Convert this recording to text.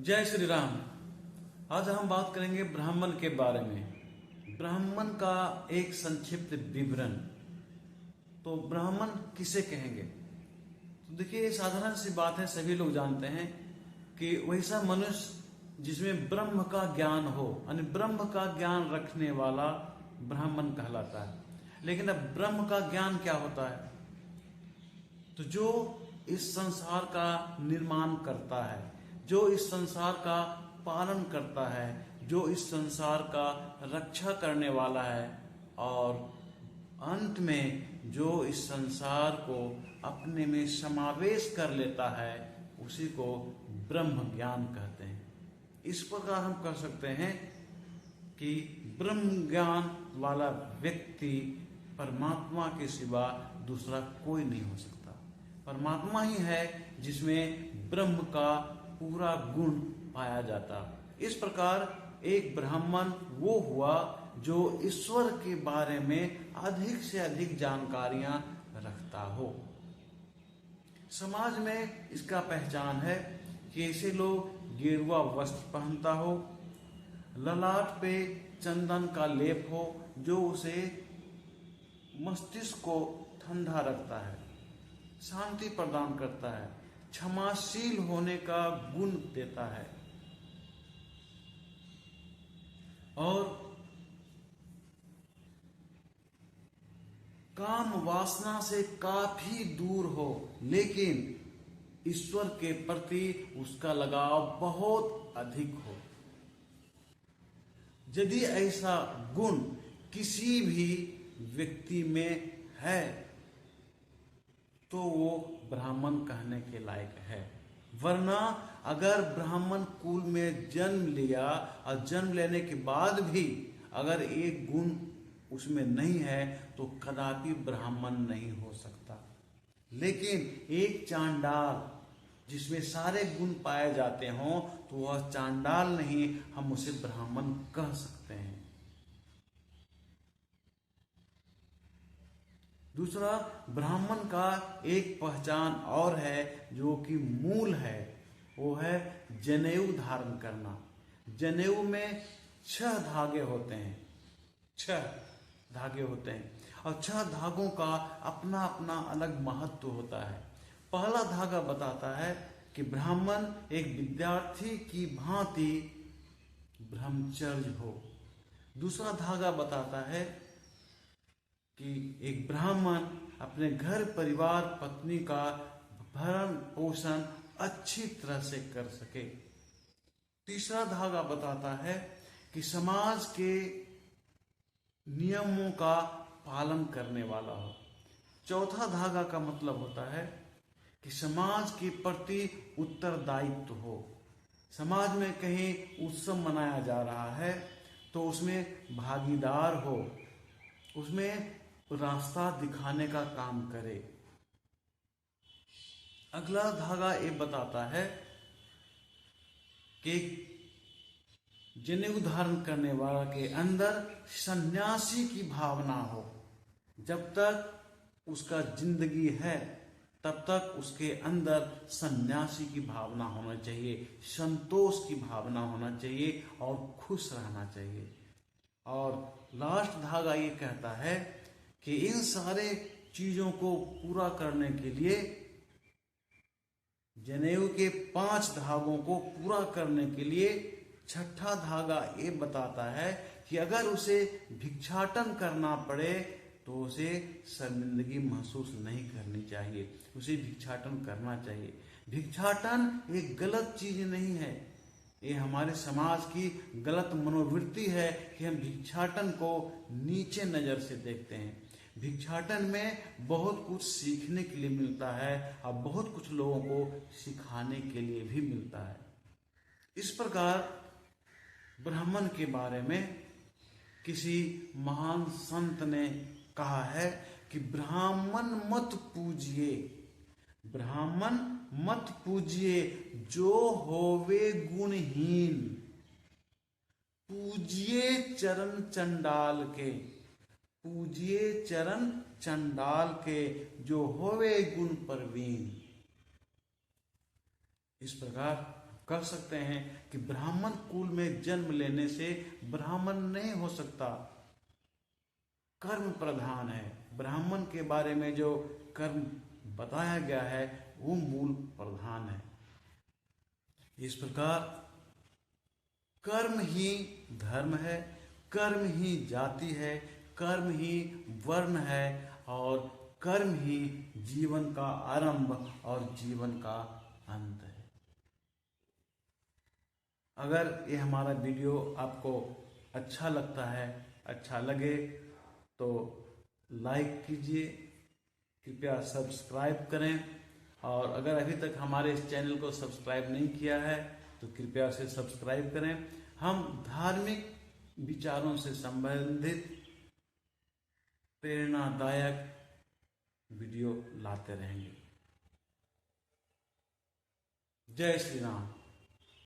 जय श्री राम। आज हम बात करेंगे ब्राह्मण के बारे में। ब्राह्मण का एक संक्षिप्त विवरण। तो ब्राह्मण किसे कहेंगे? तो देखिए, साधारण सी बात है, सभी लोग जानते हैं कि वैसा मनुष्य जिसमें ब्रह्म का ज्ञान हो, यानी ब्रह्म का ज्ञान रखने वाला ब्राह्मण कहलाता है। लेकिन अब ब्रह्म का ज्ञान क्या होता है? तो जो इस संसार का निर्माण करता है, जो इस संसार का पालन करता है, जो इस संसार का रक्षा करने वाला है, और अंत में जो इस संसार को अपने में समावेश कर लेता है, उसी को ब्रह्म ज्ञान कहते हैं। इस प्रकार हम कह सकते हैं कि ब्रह्म ज्ञान वाला व्यक्ति परमात्मा के सिवा दूसरा कोई नहीं हो सकता। परमात्मा ही है जिसमें ब्रह्म का पूरा गुण पाया जाता। इस प्रकार एक ब्राह्मण वो हुआ जो ईश्वर के बारे में अधिक से अधिक जानकारियां रखता हो। समाज में इसका पहचान है कि ऐसे लोग गेरुआ वस्त्र पहनता हो, ललाट पे चंदन का लेप हो जो उसे मस्तिष्क को ठंडा रखता है, शांति प्रदान करता है, क्षमाशील होने का गुण देता है, और काम वासना से काफी दूर हो, लेकिन ईश्वर के प्रति उसका लगाव बहुत अधिक हो। यदि ऐसा गुण किसी भी व्यक्ति में है तो वो ब्राह्मण कहने के लायक है। वरना अगर ब्राह्मण कुल में जन्म लिया और जन्म लेने के बाद भी अगर एक गुण उसमें नहीं है तो कदापि ब्राह्मण नहीं हो सकता। लेकिन एक चांडाल जिसमें सारे गुण पाए जाते हों तो वह चांडाल नहीं, हम उसे ब्राह्मण कह सकते हैं। दूसरा, ब्राह्मण का एक पहचान और है जो कि मूल है, वो है जनेऊ धारण करना। जनेऊ में 6 धागे होते हैं, 6 धागे होते हैं, और 6 धागों का अपना अपना अलग महत्व होता है। पहला धागा बताता है कि ब्राह्मण एक विद्यार्थी की भांति ब्रह्मचर्य हो। दूसरा धागा बताता है कि एक ब्राह्मण अपने घर परिवार पत्नी का भरण पोषण अच्छी तरह से कर सके। तीसरा धागा बताता है कि समाज के नियमों का पालन करने वाला हो। चौथा धागा का मतलब होता है कि समाज के प्रति उत्तरदायित्व हो। समाज में कहीं उत्सव मनाया जा रहा है तो उसमें भागीदार हो, उसमें रास्ता दिखाने का काम करे। अगला धागा ये बताता है कि जनेऊ धारण करने वाला के अंदर सन्यासी की भावना हो। जब तक उसका जिंदगी है तब तक उसके अंदर सन्यासी की भावना होना चाहिए, संतोष की भावना होना चाहिए और खुश रहना चाहिए। और लास्ट धागा ये कहता है कि इन सारे चीजों को पूरा करने के लिए, जनेऊ के 5 धागों को पूरा करने के लिए, छठा धागा ये बताता है कि अगर उसे भिक्षाटन करना पड़े तो उसे शर्मिंदगी महसूस नहीं करनी चाहिए, उसे भिक्षाटन करना चाहिए। भिक्षाटन एक गलत चीज नहीं है, ये हमारे समाज की गलत मनोवृत्ति है कि हम भिक्षाटन को नीचे नजर से देखते हैं। भिक्षाटन में बहुत कुछ सीखने के लिए मिलता है और बहुत कुछ लोगों को सिखाने के लिए भी मिलता है। इस प्रकार ब्राह्मण के बारे में किसी महान संत ने कहा है कि ब्राह्मण मत पूजिए, ब्राह्मण मत पूजिए जो होवे गुणहीन, पूजिए चरण चंडाल के, पूजिए चरण चंडाल के जो होवे गुण परवीन। इस प्रकार कह सकते हैं कि ब्राह्मण कुल में जन्म लेने से ब्राह्मण नहीं हो सकता। कर्म प्रधान है। ब्राह्मण के बारे में जो कर्म बताया गया है वो मूल प्रधान है। इस प्रकार कर्म ही धर्म है, कर्म ही जाति है, कर्म ही वर्ण है और कर्म ही जीवन का आरंभ और जीवन का अंत है। अगर ये हमारा वीडियो आपको अच्छा लगता है, अच्छा लगे तो लाइक कीजिए, कृपया सब्सक्राइब करें और अगर अभी तक हमारे इस चैनल को सब्सक्राइब नहीं किया है तो कृपया से सब्सक्राइब करें। हम धार्मिक विचारों से संबंधित प्रेरणादायक वीडियो लाते रहेंगे। जय श्री राम।